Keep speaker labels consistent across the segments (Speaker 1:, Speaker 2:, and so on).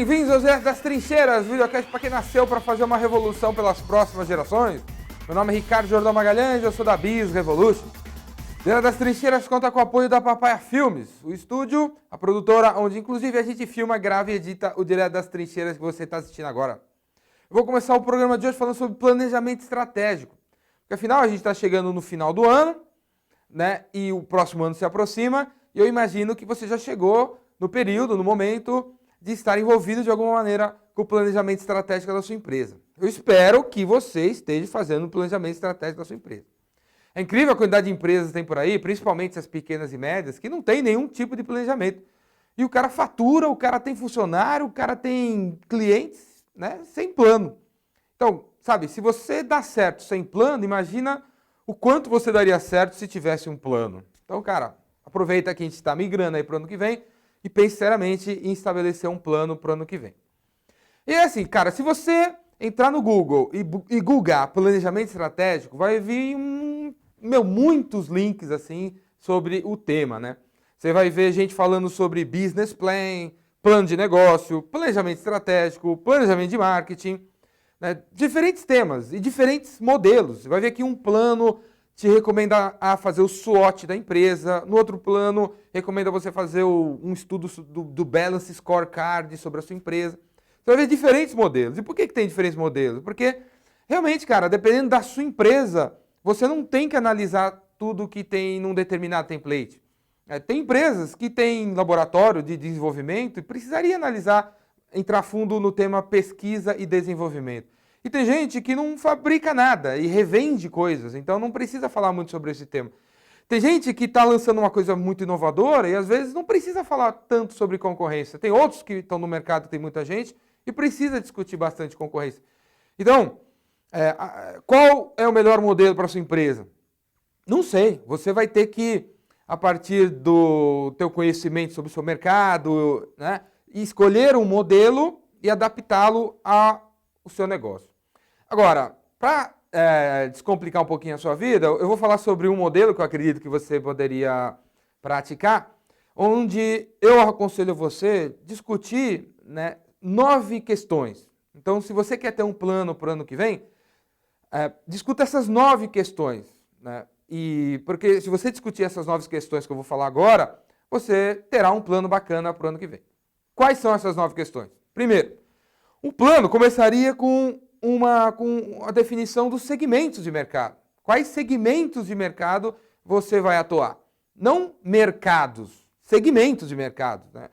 Speaker 1: Bem-vindos ao Direto das Trincheiras, videocast para quem nasceu para fazer uma revolução pelas próximas gerações. Meu nome é Ricardo Jordão Magalhães, eu sou da Biz Revolution. Direto das Trincheiras conta com o apoio da Papaya Filmes, o estúdio, a produtora onde inclusive a gente filma, grava e edita o Direto das Trincheiras que você está assistindo agora. Eu vou começar o programa de hoje falando sobre planejamento estratégico, porque afinal a gente está chegando no final do ano, né? E o próximo ano se aproxima e eu imagino que você já chegou no período, no momento de estar envolvido de alguma maneira com o planejamento estratégico da sua empresa. Eu espero que você esteja fazendo um planejamento estratégico da sua empresa. É incrível a quantidade de empresas que tem por aí, principalmente as pequenas e médias, que não tem nenhum tipo de planejamento. E o cara fatura, o cara tem funcionário, o cara tem clientes, né, sem plano. Então, sabe, se você dá certo sem plano, imagina o quanto você daria certo se tivesse um plano. Então, cara, aproveita que a gente está migrando aí para o ano que vem e pense seriamente em estabelecer um plano para o ano que vem. E assim, cara, se você entrar no Google e googar planejamento estratégico, vai vir muitos links assim sobre o tema, né? Você vai ver gente falando sobre business plan, plano de negócio, planejamento estratégico, planejamento de marketing, né? Diferentes temas e diferentes modelos. Você vai ver que um plano te recomenda a fazer o SWOT da empresa, no outro plano recomenda você fazer um estudo do Balance Scorecard sobre a sua empresa. Você vai ver diferentes modelos. E por que tem diferentes modelos? Porque realmente, cara, dependendo da sua empresa, você não tem que analisar tudo que tem num determinado template. Tem empresas que têm laboratório de desenvolvimento e precisaria analisar, entrar fundo no tema pesquisa e desenvolvimento. E tem gente que não fabrica nada e revende coisas, então não precisa falar muito sobre esse tema. Tem gente que está lançando uma coisa muito inovadora e às vezes não precisa falar tanto sobre concorrência. Tem outros que estão no mercado, tem muita gente, e precisa discutir bastante concorrência. Então, qual é o melhor modelo para a sua empresa? Não sei, você vai ter que, a partir do teu conhecimento sobre o seu mercado, né, escolher um modelo e adaptá-lo ao seu negócio. Agora, para descomplicar um pouquinho a sua vida, eu vou falar sobre um modelo que eu acredito que você poderia praticar, onde eu aconselho você discutir, né, 9 questões. Então, se você quer ter um plano para o ano que vem, discuta essas 9 questões, né? Porque se você discutir essas 9 questões que eu vou falar agora, você terá um plano bacana para o ano que vem. Quais são essas 9 questões? Primeiro, o plano começaria com a definição dos segmentos de mercado. Quais segmentos de mercado você vai atuar? Não mercados, segmentos de mercado, né?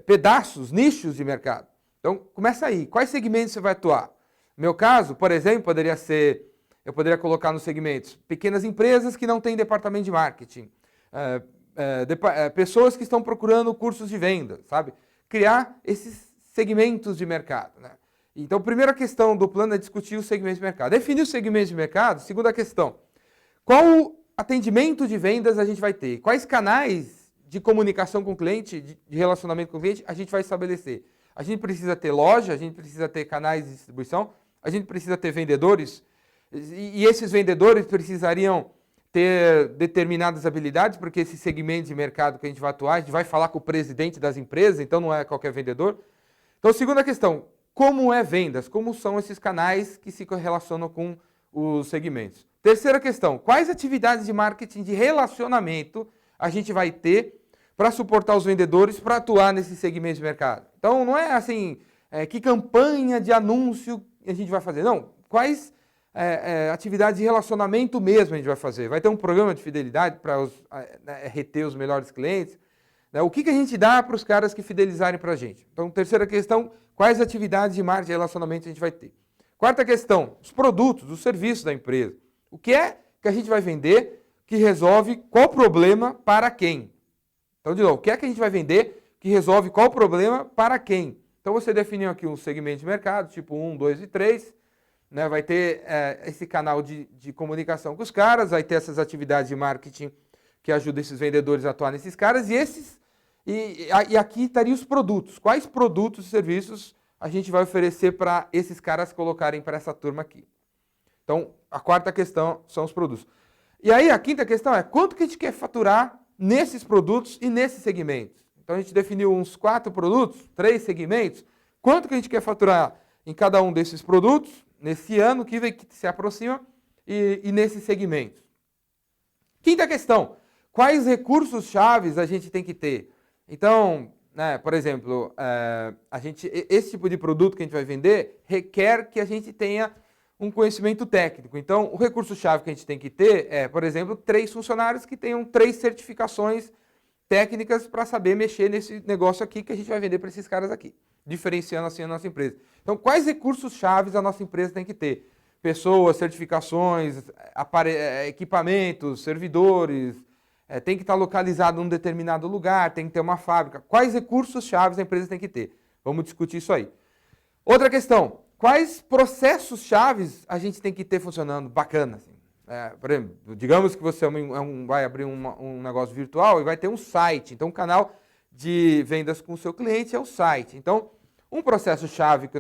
Speaker 1: Pedaços, nichos de mercado. Então, começa aí. Quais segmentos você vai atuar? No meu caso, por exemplo, eu poderia colocar nos segmentos pequenas empresas que não têm departamento de marketing, pessoas que estão procurando cursos de venda, sabe? Criar esses segmentos de mercado, né? Então, a primeira questão do plano é discutir os segmentos de mercado. Definir os segmentos de mercado. Segunda questão, qual atendimento de vendas a gente vai ter? Quais canais de comunicação com o cliente, de relacionamento com o cliente, a gente vai estabelecer? A gente precisa ter loja, a gente precisa ter canais de distribuição, a gente precisa ter vendedores, e esses vendedores precisariam ter determinadas habilidades, porque esse segmento de mercado que a gente vai atuar, a gente vai falar com o presidente das empresas, então não é qualquer vendedor. Então, segunda questão, como é vendas? Como são esses canais que se relacionam com os segmentos? Terceira questão, quais atividades de marketing de relacionamento a gente vai ter para suportar os vendedores para atuar nesse segmento de mercado? Então, não é assim, que campanha de anúncio a gente vai fazer, não. Quais atividades de relacionamento mesmo a gente vai fazer? Vai ter um programa de fidelidade para reter os melhores clientes? Né? O que a gente dá para os caras que fidelizarem para a gente? Então, terceira questão, quais atividades de marketing de relacionamento a gente vai ter? Quarta questão, os produtos, os serviços da empresa. O que é que a gente vai vender que resolve qual problema para quem? Então, de novo, o que é que a gente vai vender que resolve qual problema para quem? Então, você definiu aqui um segmento de mercado, tipo 1, 2 e 3, né? Vai ter esse canal de comunicação com os caras, vai ter essas atividades de marketing que ajudam esses vendedores a atuar nesses caras, e aqui estariam os produtos. Quais produtos e serviços a gente vai oferecer para esses caras colocarem para essa turma aqui? Então, a quarta questão são os produtos. E aí, a quinta questão é quanto que a gente quer faturar nesses produtos e nesses segmentos. Então, a gente definiu uns 4 produtos, 3 segmentos. quanto que a gente quer faturar em cada um desses produtos, nesse ano que se aproxima e nesses segmentos. Quinta questão, quais recursos-chave a gente tem que ter? Então, né, por exemplo, esse tipo de produto que a gente vai vender requer que a gente tenha um conhecimento técnico. Então, o recurso-chave que a gente tem que ter é, por exemplo, 3 funcionários que tenham 3 certificações técnicas para saber mexer nesse negócio aqui que a gente vai vender para esses caras aqui, diferenciando assim a nossa empresa. Então, quais recursos-chave a nossa empresa tem que ter? Pessoas, certificações, equipamentos, servidores, tem que estar localizado num determinado lugar, tem que ter uma fábrica. Quais recursos-chave a empresa tem que ter? Vamos discutir isso aí. Outra questão, quais processos-chave a gente tem que ter funcionando bacana? Assim? Por exemplo, digamos que você vai abrir um negócio virtual e vai ter um site. Então, um canal de vendas com o seu cliente é o site. Então, um processo-chave que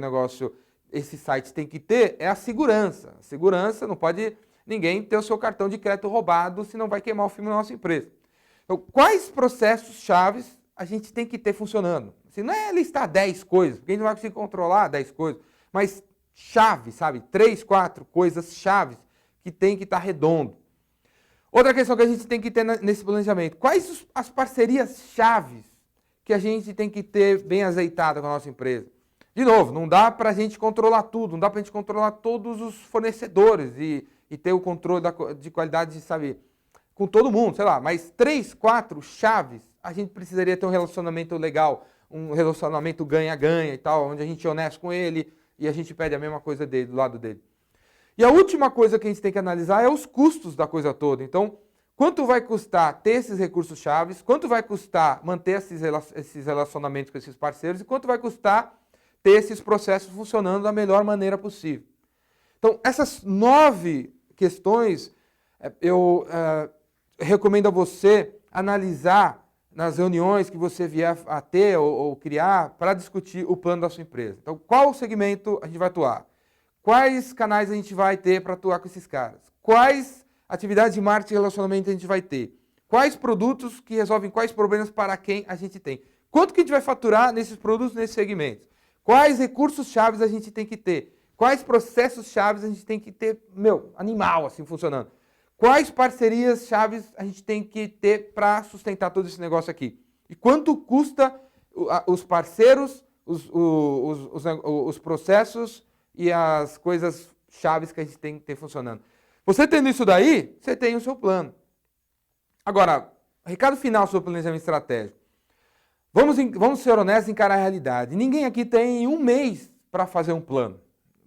Speaker 1: esse site tem que ter é a segurança. A segurança, não pode ninguém ter o seu cartão de crédito roubado, senão vai queimar o filme da nossa empresa. Então, quais processos-chave a gente tem que ter funcionando? Assim, não é listar 10 coisas, porque a gente não vai conseguir controlar 10 coisas, mas chave, sabe? 3, 4 coisas chaves que tem que estar redondo. Outra questão que a gente tem que ter nesse planejamento, quais as parcerias chaves que a gente tem que ter bem azeitada com a nossa empresa? De novo, não dá para a gente controlar tudo, não dá para a gente controlar todos os fornecedores e ter o controle de qualidade, sabe, com todo mundo, sei lá, mas 3, 4 chaves, a gente precisaria ter um relacionamento legal, um relacionamento ganha-ganha e tal, onde a gente é honesto com ele e a gente pede a mesma coisa dele, do lado dele. E a última coisa que a gente tem que analisar é os custos da coisa toda. Então, quanto vai custar ter esses recursos chaves, quanto vai custar manter esses relacionamentos com esses parceiros e quanto vai custar ter esses processos funcionando da melhor maneira possível. Então, essas 9 questões, eu recomendo a você analisar nas reuniões que você vier a ter ou criar para discutir o plano da sua empresa. Então, qual segmento a gente vai atuar? Quais canais a gente vai ter para atuar com esses caras? Quais atividades de marketing e relacionamento a gente vai ter? Quais produtos que resolvem quais problemas para quem a gente tem? Quanto que a gente vai faturar nesses produtos, nesses segmentos? Quais recursos-chave a gente tem que ter? Quais processos-chave a gente tem que ter, animal, assim, funcionando? Quais parcerias-chave a gente tem que ter para sustentar todo esse negócio aqui? E quanto custa os parceiros, os processos e as coisas chaves que a gente tem que ter funcionando? Você tendo isso daí, você tem o seu plano. Agora, recado final sobre o planejamento estratégico. Vamos ser honestos e encarar a realidade. Ninguém aqui tem 1 mês para fazer um plano.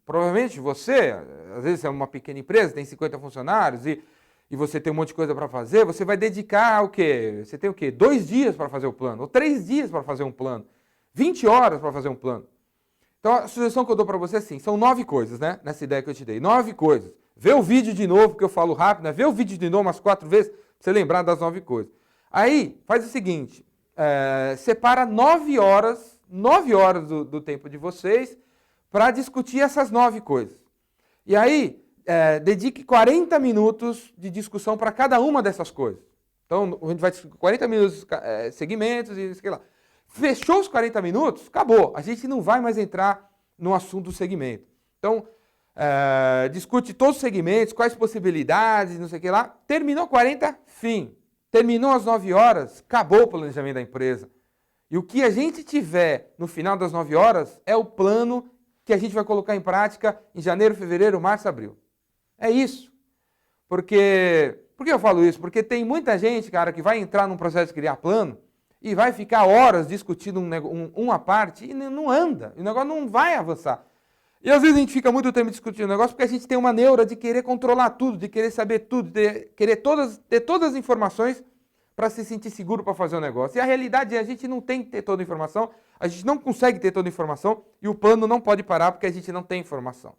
Speaker 1: Provavelmente você, às vezes é uma pequena empresa, tem 50 funcionários e você tem um monte de coisa para fazer, você vai dedicar o quê? Você tem o quê? 2 dias para fazer o plano, ou 3 dias para fazer um plano, 20 horas para fazer um plano. Então a sugestão que eu dou para você é assim, são 9 coisas, né? Nessa ideia que eu te dei, 9 coisas. Vê o vídeo de novo, porque eu falo rápido, né? Vê o vídeo de novo umas 4 vezes, para você lembrar das 9 coisas. Aí, faz o seguinte, separa 9 horas do tempo de vocês para discutir essas 9 coisas. E aí, dedique 40 minutos de discussão para cada uma dessas coisas. Então, a gente vai discutir 40 minutos segmentos e sei lá. Fechou os 40 minutos, acabou. A gente não vai mais entrar no assunto do segmento. Então, discute todos os segmentos, quais possibilidades, não sei o que lá. Terminou 40, fim. Terminou às 9 horas, acabou o planejamento da empresa. E o que a gente tiver no final das 9 horas é o plano que a gente vai colocar em prática em janeiro, fevereiro, março, abril. É isso. Por que eu falo isso? Porque tem muita gente, cara, que vai entrar num processo de criar plano e vai ficar horas discutindo uma parte e não anda. E o negócio não vai avançar. E às vezes a gente fica muito tempo discutindo o negócio porque a gente tem uma neura de querer controlar tudo, de querer saber tudo, de querer ter todas as informações para se sentir seguro para fazer o negócio. E a realidade é que a gente não tem que ter toda a informação, a gente não consegue ter toda a informação e o plano não pode parar porque a gente não tem informação.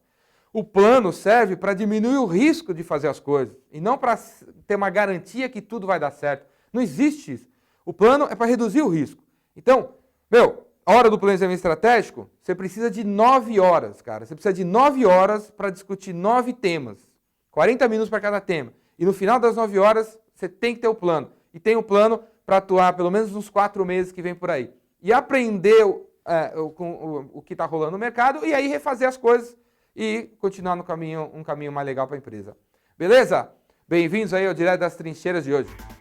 Speaker 1: O plano serve para diminuir o risco de fazer as coisas e não para ter uma garantia que tudo vai dar certo. Não existe isso. O plano é para reduzir o risco. Então, a hora do planejamento estratégico, você precisa de 9 horas, cara. Você precisa de 9 horas para discutir 9 temas. 40 minutos para cada tema. E no final das 9 horas, você tem que ter o plano. E tem um plano para atuar pelo menos uns 4 meses que vem por aí. E aprender com o que está rolando no mercado e aí refazer as coisas e continuar no caminho, um caminho mais legal para a empresa. Beleza? Bem-vindos aí ao Direto das Trincheiras de hoje.